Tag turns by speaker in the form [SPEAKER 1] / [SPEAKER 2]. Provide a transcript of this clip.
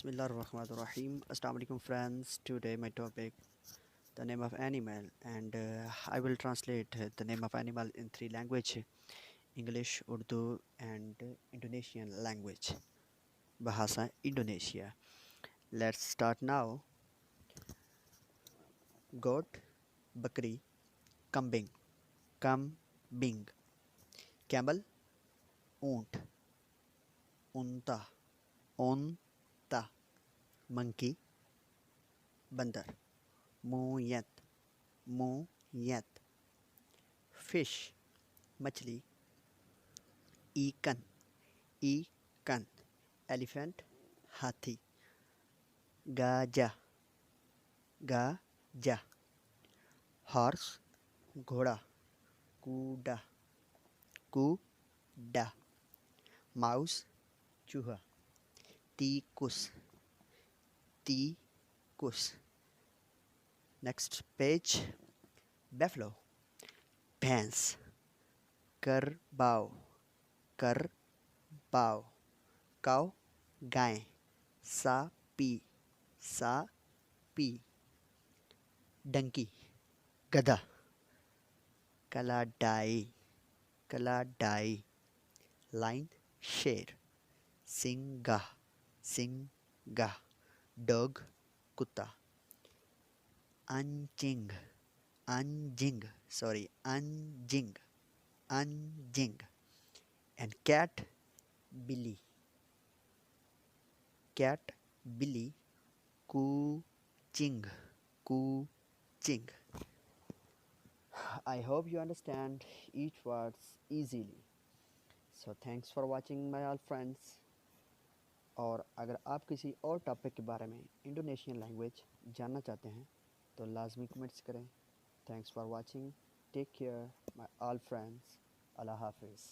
[SPEAKER 1] Bismillahirrahmanirrahim. Assalamu alaikum friends. Today my topic the name of animal, and I will translate the name of animal in three languages: English, Urdu and Indonesian language. Bahasa Indonesia. Let's start now. Goat, bakri, kambing, kambing. Camel, ऊंट, unta, unta. Monkey, बंदर, मोयत, मोयत. Fish, मछली, इकन, इकन. Elephant, हाथी. गजा, गजा. Horse, घोड़ा, कूड़ा, कूड़ा. Mouse, चूहा. तीकुस, तीकुस. Next page. Buffalo, भैंस. करबाओ, करबाओ. Cow, गाय. सापी, सापी. Donkey, गधा. कलाडाई, कलाडाई. Lion, शेर. सिंगा, सिंगा. Dog, कुत्ता. अंजिंग, अंजिंग. Sorry, अंजिंग, अंजिंग. And cat, बिल्ली. Cat, बिल्ली. कुचिंग, कुचिंग. I hope you understand each words easily. So thanks for watching my all friends. और अगर आप किसी और टॉपिक के बारे में इंडोनेशियन लैंग्वेज जानना चाहते हैं तो लाजमी कमेंट्स करें. Thanks for watching. Take care my all friends. अल्लाह हाफिज़.